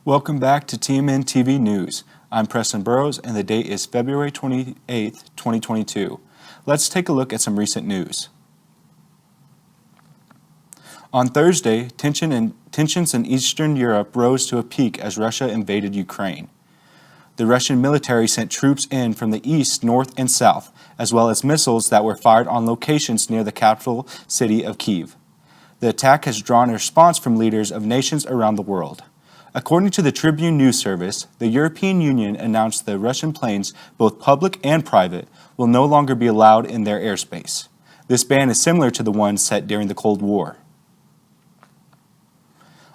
Welcome back to TMNtv News. I'm Preston Burrows and the date is February 28th, 2022. Let's take a look at some recent news. On Thursday, tensions in Eastern Europe rose to a peak as Russia invaded Ukraine. The Russian military sent troops in from the east, north, and south, as well as missiles that were fired on locations near the capital city of Kyiv. The attack has drawn a response from leaders of nations around the world. According to the Tribune News Service, the European Union announced that Russian planes, both public and private, will no longer be allowed in their airspace. This ban is similar to the one set during the Cold War.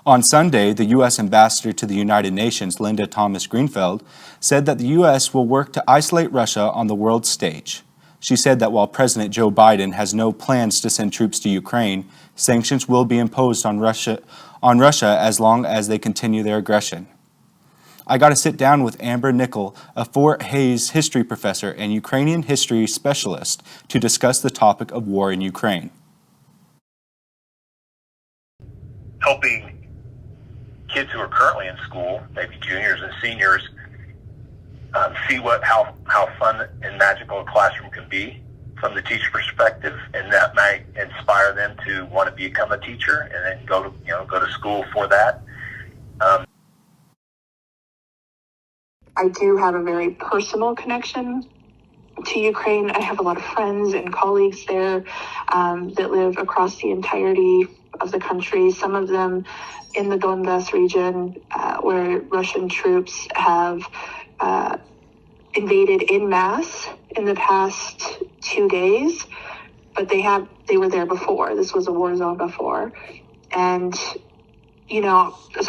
On Sunday, the U.S. Ambassador to the United Nations, Linda Thomas-Greenfield, said that the U.S. will work to isolate Russia on the world stage. She said that while President Joe Biden has no plans to send troops to Ukraine, sanctions will be imposed on Russia as long as they continue their aggression. I got to sit down with Amber Nickel, a Fort Hays history professor and Ukrainian history specialist, to discuss the topic of war in Ukraine. Helping kids who are currently in school, maybe juniors and seniors, see how fun and magical a classroom can be from the teacher perspective, and that might inspire them to want to become a teacher and then go to school for that. I do have a very personal connection to Ukraine. I have a lot of friends and colleagues there that live across the entirety of the country, some of them in the Donbass region where Russian troops have invaded en masse in the past 2 days, but they were there before. This was a war zone before. And, so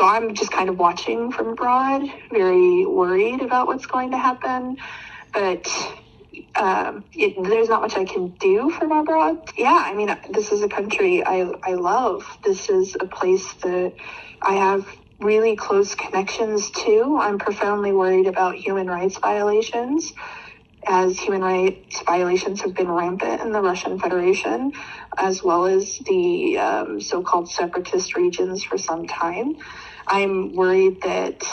I'm just kind of watching from abroad, very worried about what's going to happen, but there's not much I can do from abroad. Yeah, this is a country I love. This is a place that I have really close connections to. I'm profoundly worried about human rights violations, as human rights violations have been rampant in the Russian Federation, as well as the so-called separatist regions for some time. I'm worried that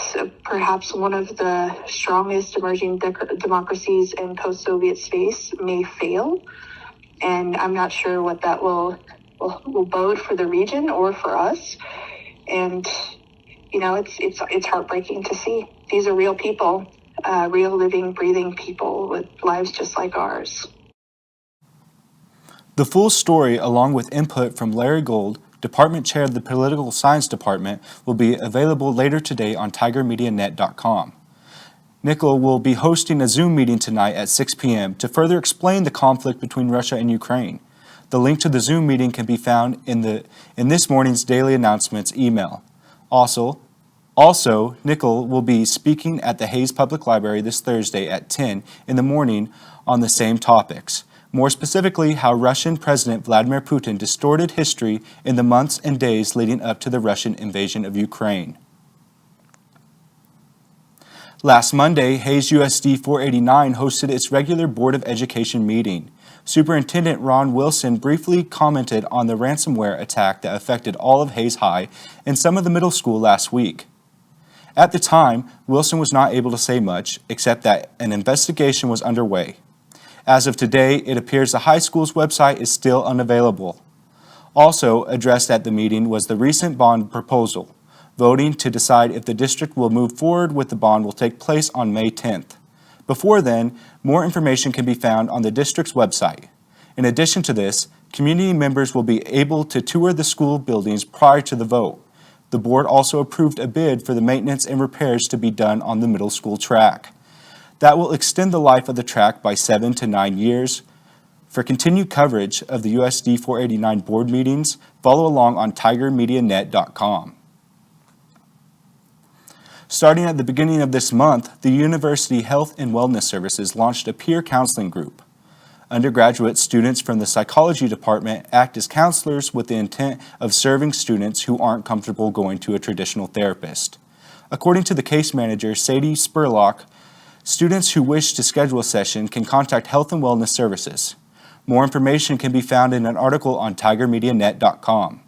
perhaps one of the strongest emerging democracies in post-Soviet space may fail, and I'm not sure what that will bode for the region or for us. And it's heartbreaking to see. These are real people, real living, breathing people with lives just like ours. The full story, along with input from Larry Gold, Department Chair of the Political Science Department, will be available later today on tigermedianet.com. Nickel will be hosting a Zoom meeting tonight at 6 p.m. to further explain the conflict between Russia and Ukraine. The link to the Zoom meeting can be found in this morning's daily announcements email. Also, Nickel will be speaking at the Hays Public Library this Thursday at 10 in the morning on the same topics. More specifically, how Russian President Vladimir Putin distorted history in the months and days leading up to the Russian invasion of Ukraine. Last Monday, Hays USD 489 hosted its regular Board of Education meeting. Superintendent Ron Wilson briefly commented on the ransomware attack that affected all of Hays High and some of the middle school last week. At the time, Wilson was not able to say much, except that an investigation was underway. As of today, it appears the high school's website is still unavailable. Also addressed at the meeting was the recent bond proposal. Voting to decide if the district will move forward with the bond will take place on May 10th. Before then, more information can be found on the district's website. In addition to this, community members will be able to tour the school buildings prior to the vote. The board also approved a bid for the maintenance and repairs to be done on the middle school track. That will extend the life of the track by 7 to 9 years. For continued coverage of the USD 489 board meetings, follow along on tigermedianet.com. Starting at the beginning of this month, the University Health and Wellness Services launched a peer counseling group. Undergraduate students from the psychology department act as counselors with the intent of serving students who aren't comfortable going to a traditional therapist. According to the case manager, Sadie Spurlock, students who wish to schedule a session can contact Health and Wellness Services. More information can be found in an article on tigermedianet.com.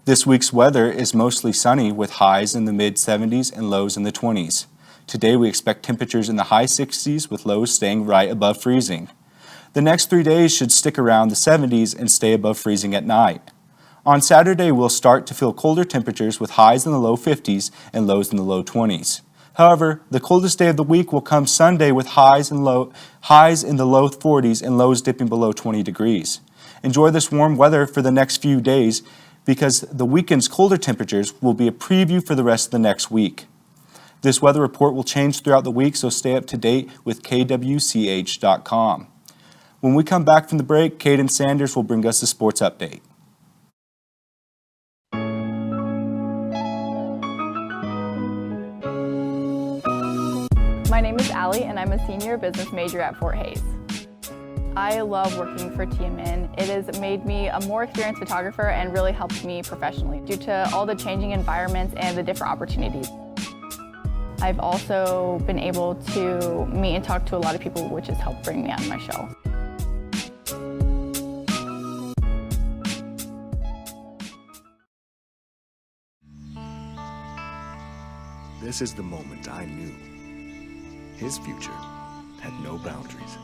This week's weather is mostly sunny with highs in the mid-70s and lows in the 20s. Today we expect temperatures in the high 60s with lows staying right above freezing. The next 3 days should stick around the 70s and stay above freezing at night. On Saturday, we'll start to feel colder temperatures with highs in the low 50s and lows in the low 20s. However, the coldest day of the week will come Sunday with highs in the low 40s and lows dipping below 20 degrees. Enjoy this warm weather for the next few days because the weekend's colder temperatures will be a preview for the rest of the next week. This weather report will change throughout the week, so stay up to date with kwch.com. When we come back from the break, Caden Sanders will bring us a sports update. My name is Allie and I'm a senior business major at Fort Hays. I love working for TMN. It has made me a more experienced photographer and really helped me professionally due to all the changing environments and the different opportunities. I've also been able to meet and talk to a lot of people, which has helped bring me out of my shell. This is the moment I knew his future had no boundaries.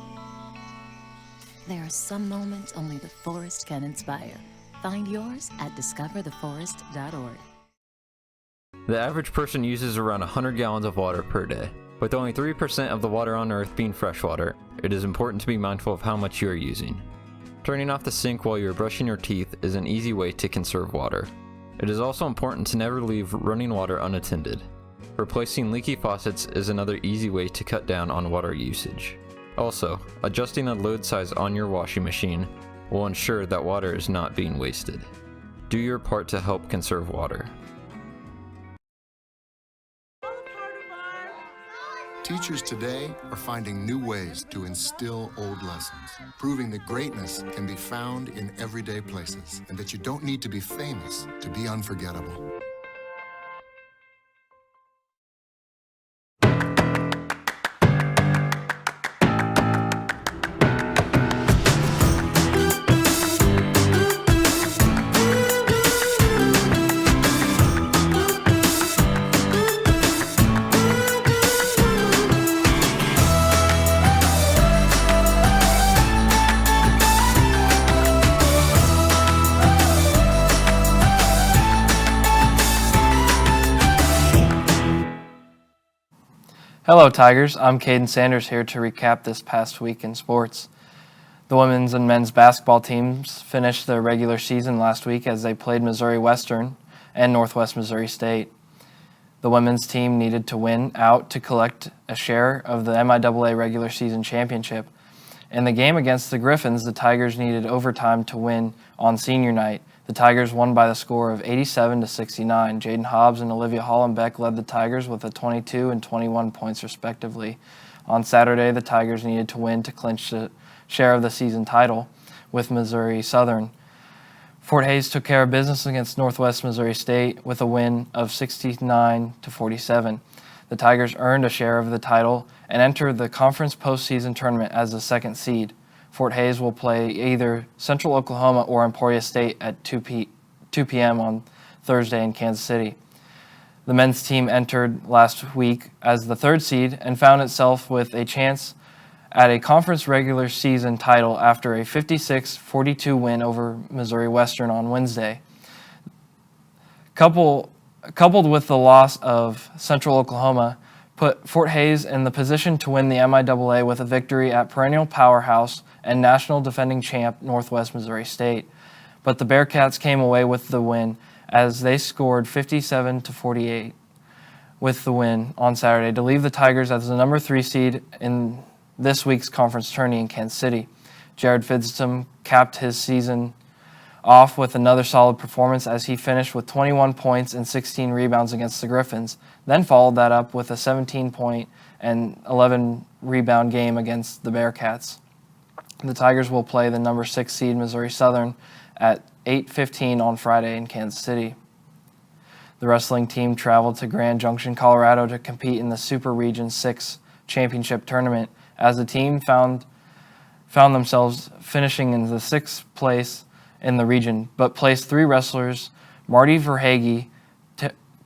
There are some moments only the forest can inspire. Find yours at discovertheforest.org. The average person uses around 100 gallons of water per day. With only 3% of the water on Earth being freshwater, it is important to be mindful of how much you are using. Turning off the sink while you are brushing your teeth is an easy way to conserve water. It is also important to never leave running water unattended. Replacing leaky faucets is another easy way to cut down on water usage. Also, adjusting the load size on your washing machine will ensure that water is not being wasted. Do your part to help conserve water. Teachers today are finding new ways to instill old lessons, proving that greatness can be found in everyday places and that you don't need to be famous to be unforgettable. Hello Tigers, I'm Caden Sanders here to recap this past week in sports. The women's and men's basketball teams finished their regular season last week as they played Missouri Western and Northwest Missouri State. The women's team needed to win out to collect a share of the MIAA regular season championship. In the game against the Griffins, the Tigers needed overtime to win on senior night. The Tigers won by the score of 87-69. Jaden Hobbs and Olivia Hollenbeck led the Tigers with a 22 and 21 points respectively. On Saturday, the Tigers needed to win to clinch the share of the season title with Missouri Southern. Fort Hays took care of business against Northwest Missouri State with a win of 69-47. The Tigers earned a share of the title and entered the conference postseason tournament as the second seed. Fort Hays will play either Central Oklahoma or Emporia State at 2 p.m. on Thursday in Kansas City. The men's team entered last week as the third seed and found itself with a chance at a conference regular season title after a 56-42 win over Missouri Western on Wednesday. Coupled with the loss of Central Oklahoma, put Fort Hays in the position to win the MIAA with a victory at perennial powerhouse and national defending champ Northwest Missouri State. But the Bearcats came away with the win as they scored 57-48 with the win on Saturday to leave the Tigers as the number 3 seed in this week's conference tourney in Kansas City. Jared Fidstom capped his season off with another solid performance as he finished with 21 points and 16 rebounds against the Griffins, then followed that up with a 17-point and 11-rebound game against the Bearcats. The Tigers will play the number 6 seed Missouri Southern at 8:15 on Friday in Kansas City. The wrestling team traveled to Grand Junction, Colorado to compete in the Super Region 6 championship tournament as the team found themselves finishing in the 6th place in the region, but placed 3 wrestlers Marty Verhage,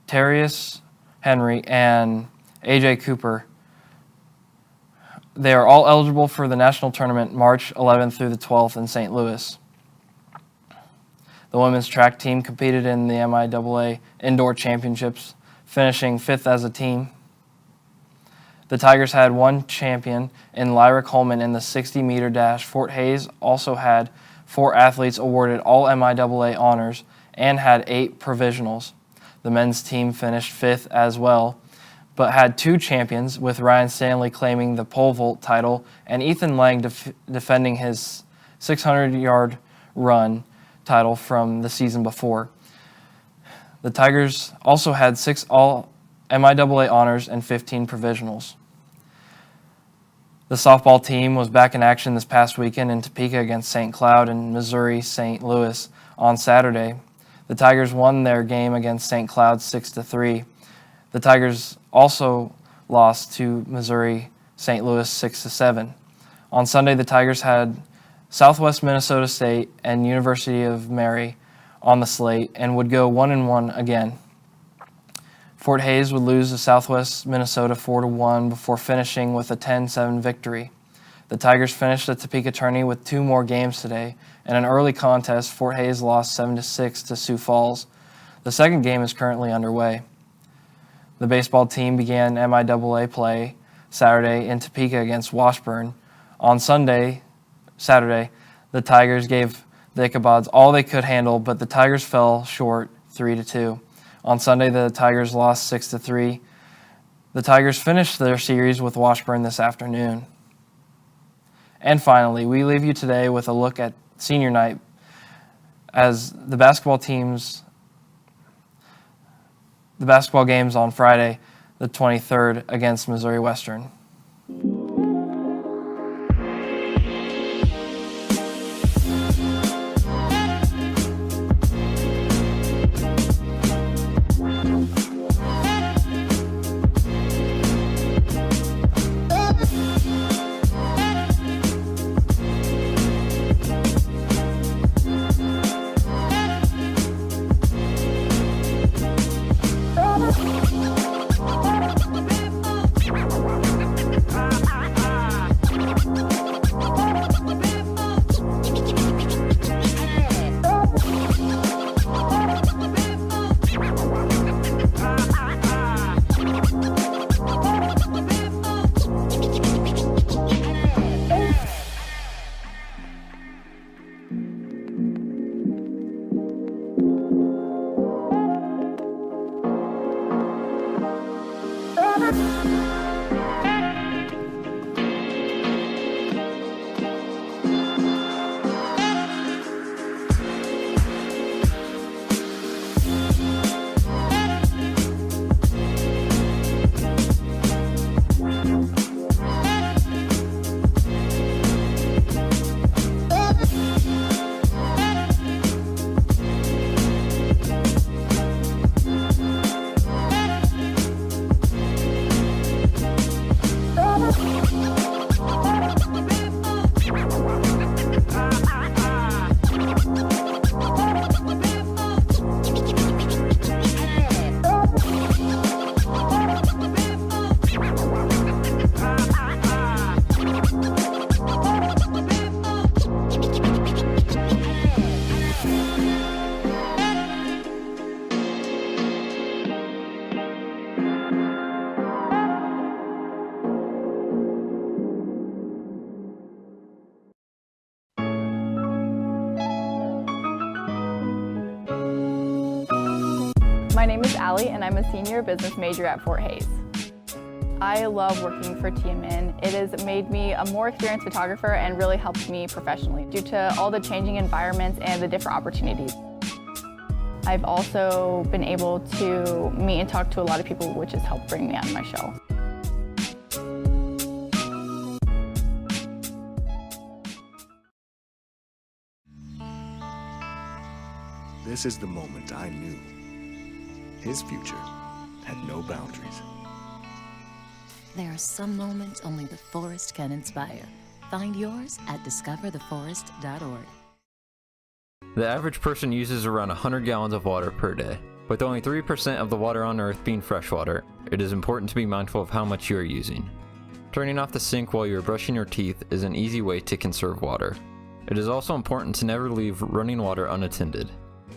Terrius Henry, and AJ Cooper. They are all eligible for the national tournament March 11th through the 12th in St. Louis. The women's track team competed in the MIAA Indoor Championships, finishing 5th as a team. The Tigers had one champion in Lyra Coleman in the 60-meter dash. Fort Hays also had 4 athletes awarded all MIAA honors and had 8 provisionals. The men's team finished 5th as well, but had 2 champions, with Ryan Stanley claiming the pole vault title and Ethan Lang defending his 600-yard run title from the season before. The Tigers also had 6 all MIAA honors and 15 provisionals. The softball team was back in action this past weekend in Topeka against St. Cloud and Missouri St. Louis on Saturday. The Tigers won their game against St. Cloud 6-3. The Tigers also lost to Missouri St. Louis 6-7. On Sunday, the Tigers had Southwest Minnesota State and University of Mary on the slate and would go 1-1 again. Fort Hays would lose to Southwest Minnesota 4-1 before finishing with a 10-7 victory. The Tigers finished the Topeka tourney with 2 more games today. In an early contest, Fort Hays lost 7-6 to Sioux Falls. The second game is currently underway. The baseball team began MIAA play Saturday in Topeka against Washburn. On Saturday, the Tigers gave the Ichabods all they could handle, but the Tigers fell short 3-2. On Sunday, the Tigers lost 6-3. The Tigers finished their series with Washburn this afternoon. And finally, we leave you today with a look at senior night as the basketball games on Friday, the 23rd, against Missouri Western. My name is Allie, and I'm a senior business major at Fort Hays. I love working for TMN. It has made me a more experienced photographer and really helped me professionally due to all the changing environments and the different opportunities. I've also been able to meet and talk to a lot of people, which has helped bring me on my show. This is the moment I knew. His future had no boundaries. There are some moments only the forest can inspire. Find yours at discovertheforest.org. The average person uses around 100 gallons of water per day. With only 3% of the water on Earth being freshwater, it is important to be mindful of how much you are using. Turning off the sink while you are brushing your teeth is an easy way to conserve water. It is also important to never leave running water unattended.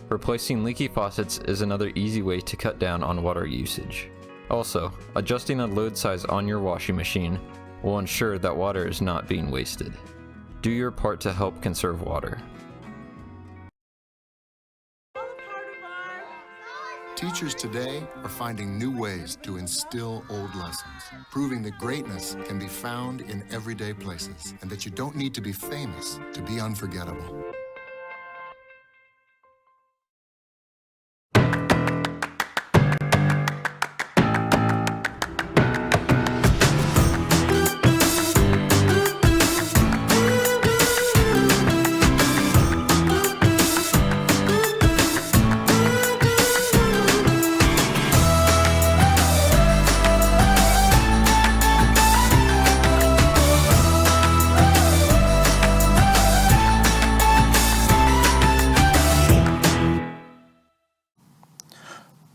Replacing leaky faucets is another easy way to cut down on water usage. Also, adjusting the load size on your washing machine will ensure that water is not being wasted. Do your part to help conserve water. Teachers today are finding new ways to instill old lessons, proving that greatness can be found in everyday places and that you don't need to be famous to be unforgettable.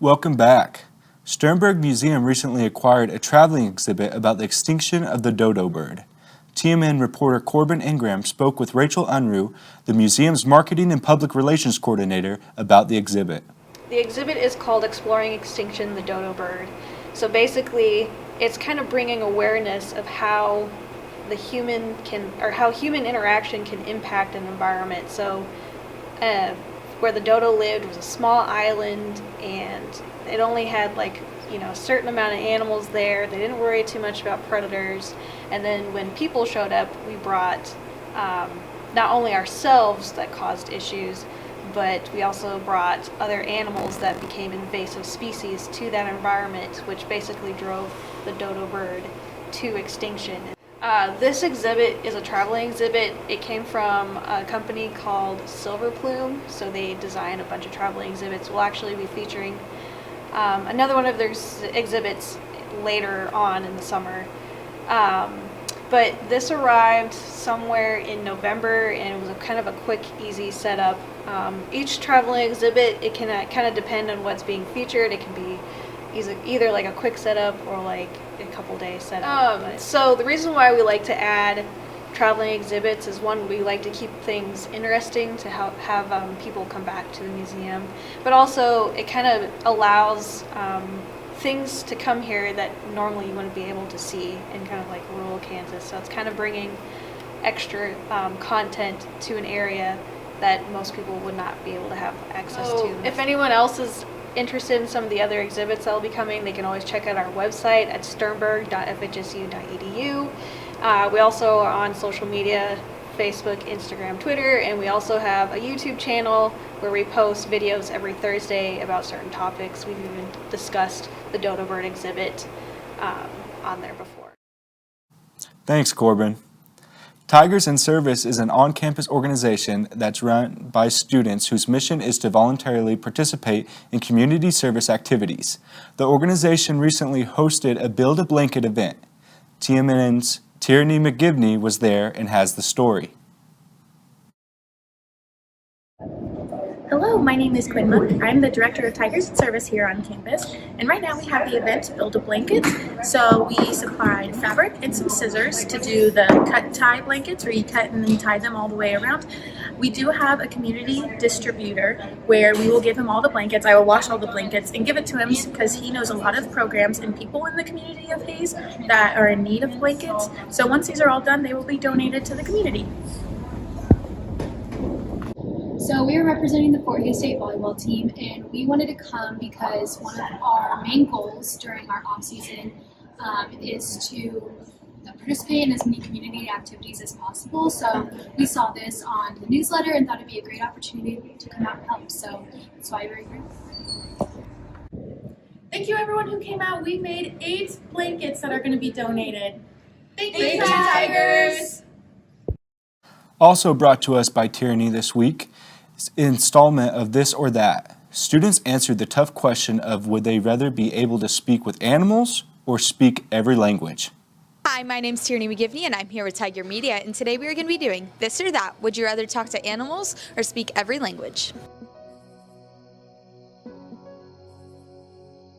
Welcome back. Sternberg Museum recently acquired a traveling exhibit about the extinction of the dodo bird. TMN reporter Corbin Ingram spoke with Rachel Unruh, the museum's marketing and public relations coordinator, about the exhibit. The exhibit is called Exploring Extinction, the Dodo Bird. So basically, it's kind of bringing awareness of how human interaction can impact an environment. So where the dodo lived was a small island, and it only had a certain amount of animals there. They didn't worry too much about predators. And then when people showed up, we brought not only ourselves that caused issues, but we also brought other animals that became invasive species to that environment, which basically drove the dodo bird to extinction. This exhibit is a traveling exhibit. It came from a company called Silver Plume, so they design a bunch of traveling exhibits. We'll actually be featuring another one of their exhibits later on in the summer. But this arrived somewhere in November, and it was a kind of a quick, easy setup. Each traveling exhibit, it can kind of depend on what's being featured. It can be either like a quick setup or like a couple days setup. So the reason why we like to add traveling exhibits is, one, we like to keep things interesting to have people come back to the museum, but also it kind of allows things to come here that normally you wouldn't be able to see in kind of like rural Kansas. So it's kind of bringing extra content to an area that most people would not be able to have access to. If anyone else is interested in some of the other exhibits that will be coming, they can always check out our website at sternberg.fhsu.edu. We also are on social media, Facebook, Instagram, Twitter, and we also have a YouTube channel where we post videos every Thursday about certain topics. We've even discussed the dodo bird exhibit on there before. Thanks, Corbin. Tigers in Service is an on-campus organization that's run by students whose mission is to voluntarily participate in community service activities. The organization recently hosted a Build-A-Blanket event. TMN's Tierney McGivney was there and has the story. Hello, my name is Quinn Mook. I'm the Director of Tigers in Service here on campus, and right now we have the event Build-A-Blanket. So we supplied fabric and some scissors to do the cut-tie blankets, where you cut and then tie them all the way around. We do have a community distributor where we will give him all the blankets. I will wash all the blankets and give it to him because he knows a lot of programs and people in the community of Hayes that are in need of blankets. So once these are all done, they will be donated to the community. So we are representing the Fort Hays State volleyball team, and we wanted to come because one of our main goals during our off season is to participate in as many community activities as possible. So we saw this on the newsletter and thought it'd be a great opportunity to come out and help. So that's why we're here. Thank you everyone who came out. We made 8 blankets that are going to be donated. Thank you, Tigers! Also brought to us by Tierney this week, installment of This or That. Students answered the tough question of would they rather be able to speak with animals or speak every language. Hi, my name's Tierney McGivney, and I'm here with Tiger Media, and today we are going to be doing this or that. Would you rather talk to animals or speak every language?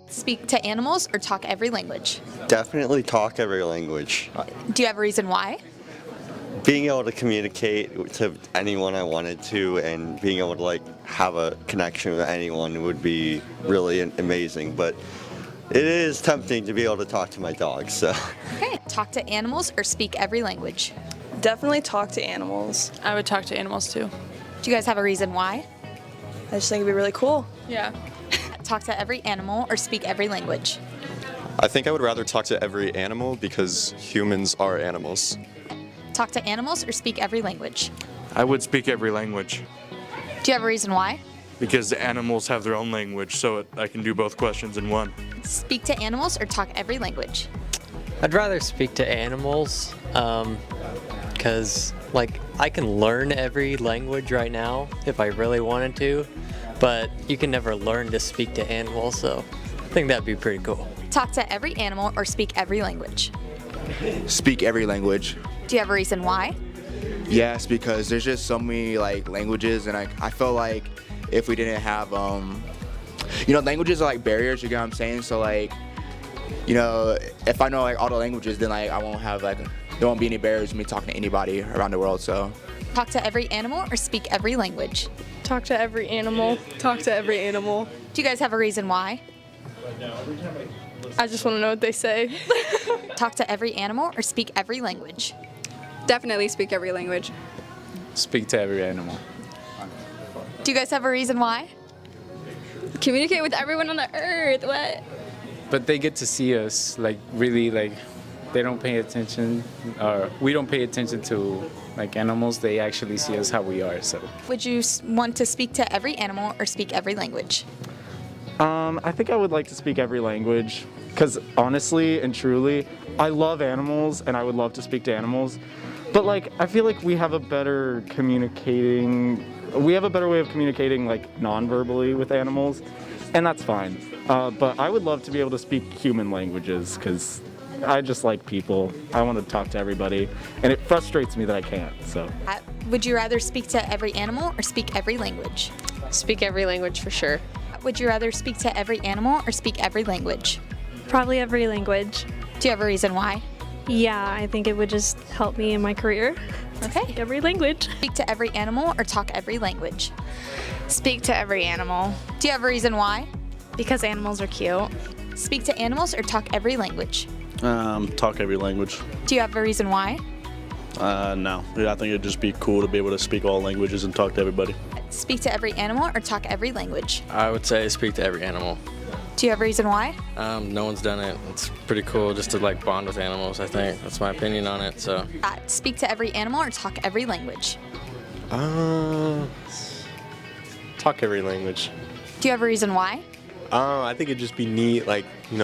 Speak to animals or talk every language? Definitely talk every language. Do you have a reason why? Being able to communicate to anyone I wanted to and being able to have a connection with anyone would be really amazing, but it is tempting to be able to talk to my dog, so. Okay, talk to animals or speak every language? Definitely talk to animals. I would talk to animals too. Do you guys have a reason why? I just think it'd be really cool. Yeah. Talk to every animal or speak every language? I think I would rather talk to every animal because humans are animals. Talk to animals or speak every language? I would speak every language. Do you have a reason why? Because the animals have their own language, so I can do both questions in one. Speak to animals or talk every language? I'd rather speak to animals, because I can learn every language right now if I really wanted to, but you can never learn to speak to animals, so I think that'd be pretty cool. Talk to every animal or speak every language? Speak every language. Do you have a reason why? Yes, because there's just so many languages, and I feel like if we didn't have languages are like barriers, you get what I'm saying? So if I know all the languages, then I won't have there won't be any barriers to me talking to anybody around the world. So talk to every animal or speak every language? Talk to every animal. Talk to every animal. Do you guys have a reason why? I just want to know what they say. Talk to every animal or speak every language? Definitely speak every language. Speak to every animal. Do you guys have a reason why? Communicate with everyone on the earth. What? But they get to see us, really, they don't pay attention, or we don't pay attention to, animals. They actually see us how we are, so. Would you want to speak to every animal or speak every language? I think I would like to speak every language, because honestly and truly, I love animals, and I would love to speak to animals. But I feel like we have a better way of communicating non-verbally with animals, and that's fine. But I would love to be able to speak human languages because I just like people. I want to talk to everybody, and it frustrates me that I can't. So. Would you rather speak to every animal or speak every language? Speak every language for sure. Would you rather speak to every animal or speak every language? Probably every language. Do you have a reason why? Yeah, I think it would just help me in my career. Okay. Speak every language. Speak to every animal or talk every language? Speak to every animal. Do you have a reason why? Because animals are cute. Speak to animals or talk every language? Talk every language. Do you have a reason why? No. I think it'd just be cool to be able to speak all languages and talk to everybody. Speak to every animal or talk every language? I would say speak to every animal. Do you have a reason why? No one's done it. It's pretty cool just to bond with animals, I think. That's my opinion on it, so. Speak to every animal or talk every language? Talk every language. Do you have a reason why? I think it'd just be neat,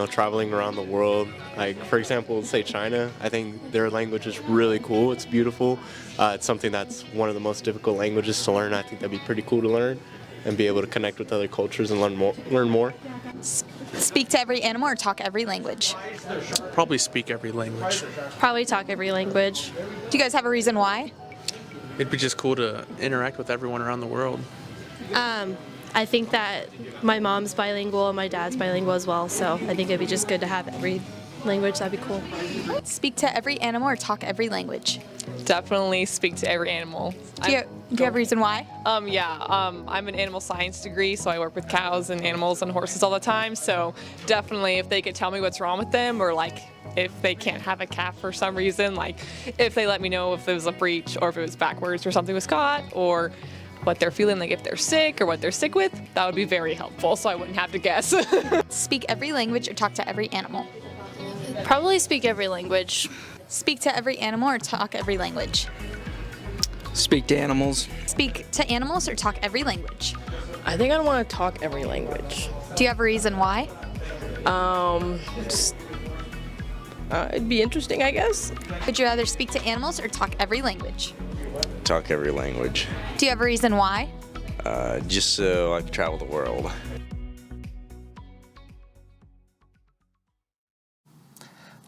traveling around the world. For example, say China. I think their language is really cool. It's beautiful. It's something that's one of the most difficult languages to learn. I think that'd be pretty cool to learn and be able to connect with other cultures and learn more. Speak to every animal or talk every language? Probably speak every language. Probably talk every language. Do you guys have a reason why? It'd be just cool to interact with everyone around the world. I think that my mom's bilingual and my dad's bilingual as well, so I think it'd be just good to have every language. That'd be cool. Speak to every animal or talk every language? Definitely speak to every animal. Do you have a reason why? I'm an animal science degree, so I work with cows and animals and horses all the time. So definitely if they could tell me what's wrong with them, or if they can't have a calf for some reason, if they let me know if there was a breech or if it was backwards or something was caught, or what they're feeling, if they're sick or what they're sick with, that would be very helpful so I wouldn't have to guess. Speak every language or talk to every animal? Probably speak every language. Speak to every animal or talk every language? Speak to animals. Speak to animals or talk every language? I think I'd want to talk every language. Do you have a reason why? It'd be interesting, I guess. Would you rather speak to animals or talk every language? Talk every language. Do you have a reason why? Just so I can travel the world.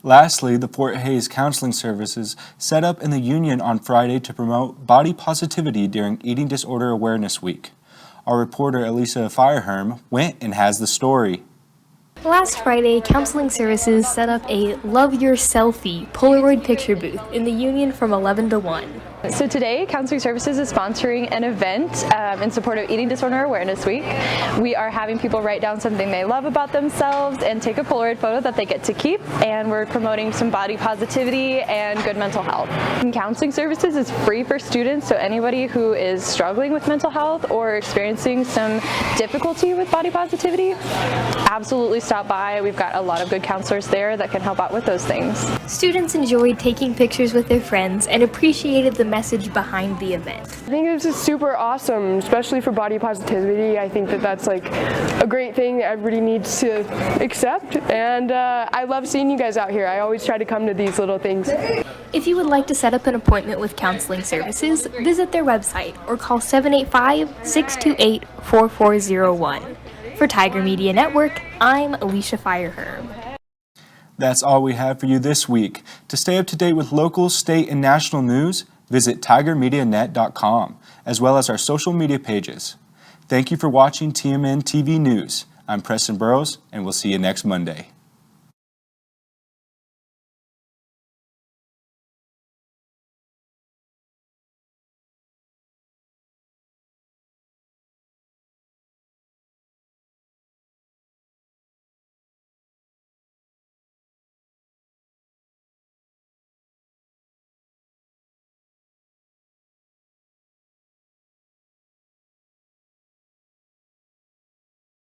Lastly, the Fort Hays Counseling Services set up in the Union on Friday to promote body positivity during Eating Disorder Awareness Week. Our reporter Elisa Fireherm went and has the story. Last Friday, Counseling Services set up a Love Your Selfie Polaroid picture booth in the Union from 11 to 1. So today, Counseling Services is sponsoring an event in support of Eating Disorder Awareness Week. We are having people write down something they love about themselves and take a Polaroid photo that they get to keep, and we're promoting some body positivity and good mental health. And Counseling Services is free for students, so anybody who is struggling with mental health or experiencing some difficulty with body positivity, absolutely stop by. We've got a lot of good counselors there that can help out with those things. Students enjoyed taking pictures with their friends and appreciated the message behind the event. I think this is super awesome, especially for body positivity. I think that that's like a great thing that everybody needs to accept, and I love seeing you guys out here. I always try to come to these little things. If you would like to set up an appointment with Counseling Services, visit their website or call 785-628-4401. For Tiger Media Network, I'm Alicia Fireherm. That's all we have for you this week. To stay up to date with local, state, and national news, visit tigermedianet.com, as well as our social media pages. Thank you for watching TMN TV News. I'm Preston Burrows, and we'll see you next Monday.